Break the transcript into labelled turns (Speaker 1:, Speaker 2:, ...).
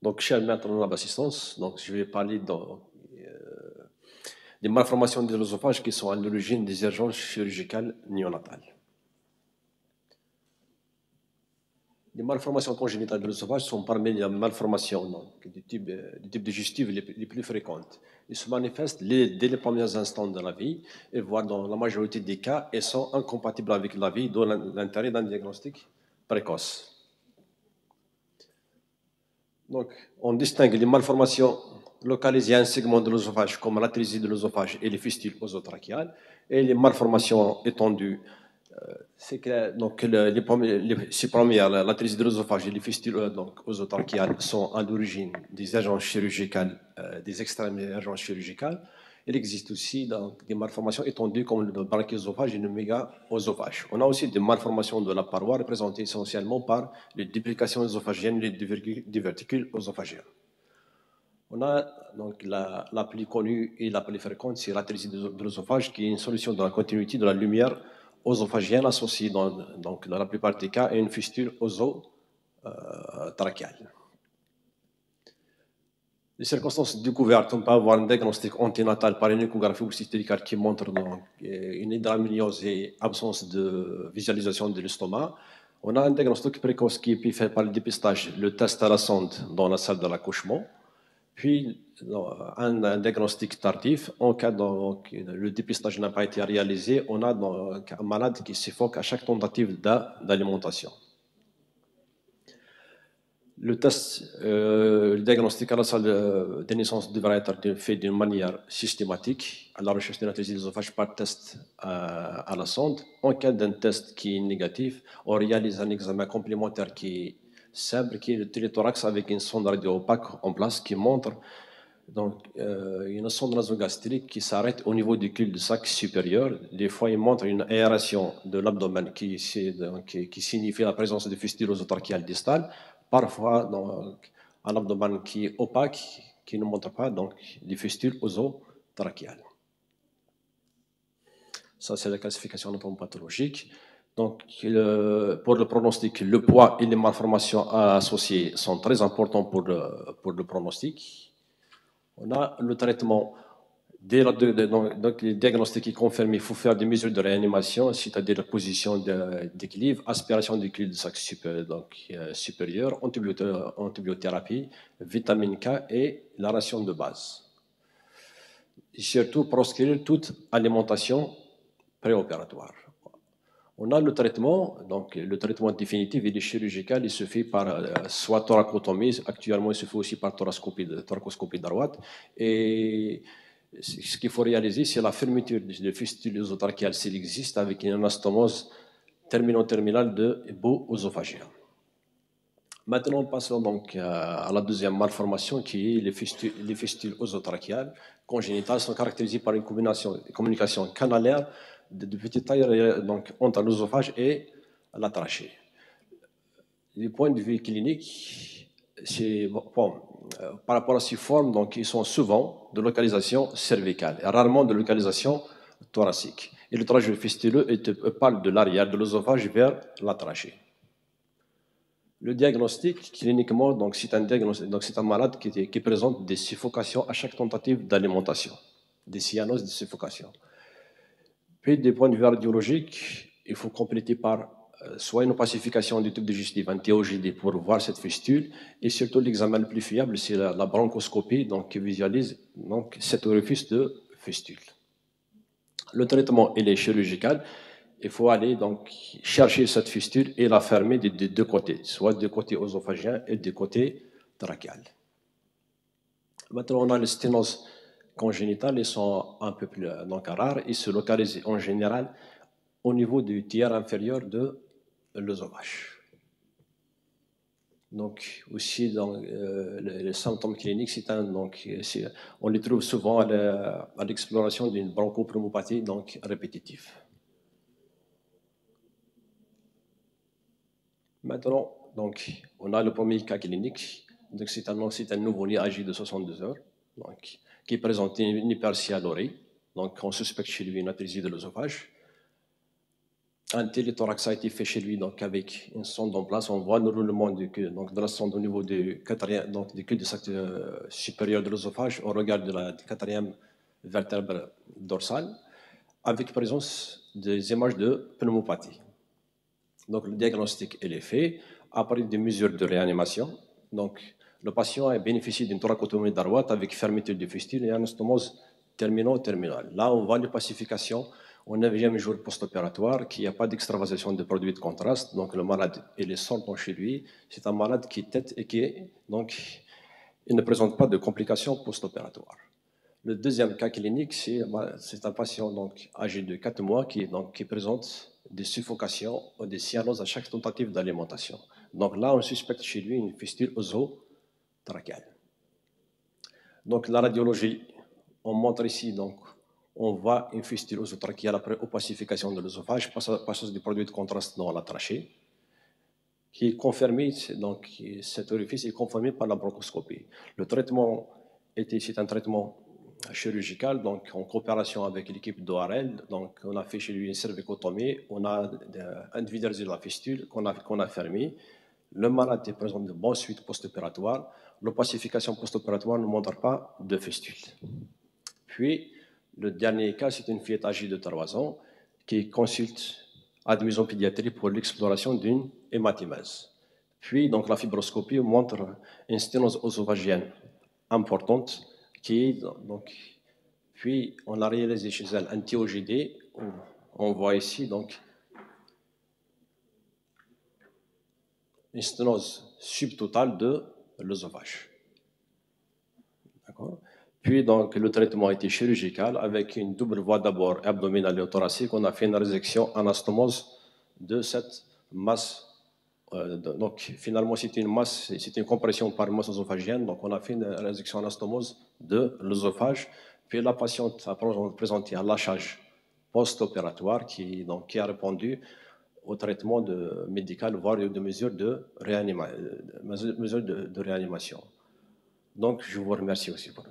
Speaker 1: Donc, cher maître en assistance, donc je vais parler des malformations de l'œsophage qui sont à l'origine des urgences chirurgicales néonatales. Les malformations congénitales de l'œsophage sont parmi les malformations du type digestif les plus fréquentes. Ils se manifestent dès les premiers instants de la vie, et voire dans la majorité des cas, et sont incompatibles avec la vie, d'où l'intérêt d'un diagnostic précoce. Donc, on distingue les malformations localisées à un segment de l'œsophage, comme l'atrésie de l'œsophage et les fistules oesotrachiales, et les malformations étendues. C'est que donc, ces premières, l'atrésie de l'œsophage et les fistules oesotrachiales, sont à l'origine des urgences chirurgicales, des extrêmes urgences chirurgicales. Il existe aussi donc, des malformations étendues comme le branchioosophage et le méga-oesophage. On a aussi des malformations de la paroi représentées essentiellement par les duplications œsophagiennes et les diverticules œsophagiens. On a donc la plus connue et la plus fréquente, c'est l'atrésie de l'œsophage, qui est une solution de la continuité de la lumière œsophagienne associée donc, dans la plupart des cas à une fistule oesotrachiale. Les circonstances découvertes, on peut avoir un diagnostic anténatal par une échographie obstétricale qui montre donc une hydramniose et absence de visualisation de l'estomac. On a un diagnostic précoce qui est fait par le dépistage, le test à la sonde dans la salle de l'accouchement. Puis un diagnostic tardif, en cas où le dépistage n'a pas été réalisé, on a donc un malade qui suffoque à chaque tentative d'alimentation. Le test, le diagnostic à la salle de naissance devra être fait d'une manière systématique à la recherche de l'atrésie de l'œsophage par test à la sonde. En cas d'un test qui est négatif, on réalise un examen complémentaire qui est simple, qui est le téléthorax avec une sonde radio opaque en place qui montre donc, une sonde nasogastrique qui s'arrête au niveau du cul-de-sac supérieur. Des fois, il montre une aération de l'abdomen qui signifie la présence de fistules oesotrachiales distales. Parfois, donc, un abdomen qui est opaque, qui ne montre pas donc, des fistules oesotrachiales. Ça, c'est la classification anatomopathologique. Donc, pour le pronostic, le poids et les malformations associées sont très importants pour le pronostic. On a le traitement, donc les diagnostics confirmés, il faut faire des mesures de réanimation, c'est-à-dire la position d'équilibre, aspiration du cul-de-sac supérieur, antibiothérapie, vitamine K et la ration de base. Et surtout, proscrire toute alimentation préopératoire. On a le traitement, donc le traitement définitif, il est chirurgical, il se fait par soit thoracotomie, actuellement il se fait aussi par thoracoscopie droite. Et ce qu'il faut réaliser, c'est la fermeture de fistule oesotrachiale s'il existe, avec une anastomose terminale de bout œsophagien. Maintenant, passons donc à la deuxième malformation qui est les fistules oesotrachiales congénitales sont caractérisées par une communication canalaire de petite taille donc, entre l'œsophage et la trachée. Du point de vue clinique, par rapport à ces formes, donc, ils sont souvent de localisation cervicale et rarement de localisation thoracique. Et le trajet fistuleux parle de l'arrière de l'œsophage vers la trachée. Le diagnostic, cliniquement, donc c'est un malade qui présente des suffocations à chaque tentative d'alimentation, des cyanoses de suffocation. Puis, du point de vue radiologique, il faut compléter par soit une opacification du tube digestif, un TOGD pour voir cette fistule, et surtout l'examen le plus fiable, c'est la bronchoscopie, donc, qui visualise donc, cet orifice de fistule. Le traitement, il est chirurgical. Il faut aller donc chercher cette fistule et la fermer des deux côtés, soit du côté œsophagien et du côté trachéal. Maintenant, on a les sténoses congénitales, elles sont un peu plus donc, rares et se localisent en général au niveau du tiers inférieur de l'œsophage. Donc, aussi, dans les symptômes cliniques, on les trouve souvent à l'exploration d'une bronchopneumopathie donc répétitive. Maintenant, donc, on a le premier cas clinique. Donc, c'est un nouveau-né âgé de 62 heures donc, qui présente une hypercialurie. Donc, on suspecte chez lui une atrésie de l'œsophage. Un téléthorax a été fait chez lui, donc avec une sonde en place. On voit le roulement donc de la sonde au niveau du quatrième, donc du cul-de-sac supérieur de l'œsophage au regard de la quatrième vertèbre dorsale, avec présence des images de pneumopathie. Donc le diagnostic est fait après des mesures de réanimation. Donc le patient a bénéficié d'une thoracotomie d'Arwat avec fermeture du fistule et anastomose terminale. Là, on voit l'opacification au 9e jour post-opératoire, qu'il n'y a pas d'extravasation de produits de contraste. Donc le malade, il est sortant chez lui. C'est un malade qui tète et donc, il ne présente pas de complications post-opératoires. Le deuxième cas clinique, c'est un patient donc, âgé de 4 mois qui présente des suffocations ou des cyanoses à chaque tentative d'alimentation. Donc là, on suspecte chez lui une fistule oesotrachéale. Donc la radiologie, on montre ici, donc, on voit une fistule oesotrachéale après opacification de l'œsophage, passage du produit de contraste dans la trachée, qui est confirmé, donc cet orifice est confirmé par la bronchoscopie. Le traitement c'est un traitement chirurgical, donc en coopération avec l'équipe d'ORL. Donc on a fait chez lui une cervicotomie, on a individualisé la fistule qu'on a fermée. Le malade est présent de bonnes suites post-opératoires. L'opacification post-opératoire ne montre pas de fistule. Puis, le dernier cas, c'est une fillette âgée de 3 ans qui consulte admise en pédiatrie pour l'exploration d'une hématimèse. Puis, donc, la fibroscopie montre une sténose œsophagienne importante puis on a réalisé chez elle un TOGD. On voit ici donc une sténose subtotale de l'œsophage. D'accord. Puis donc le traitement a été chirurgical avec une double voie d'abord abdominale et thoracique. On a fait une résection anastomose de cette masse. Donc finalement c'était une masse, c'était une compression par masse œsophagienne. Donc on a fait une résection anastomose de l'œsophage. Puis la patiente a présenté un lâchage post-opératoire qui a répondu au traitement médical, voire de mesures de réanimation. Donc je vous remercie aussi pour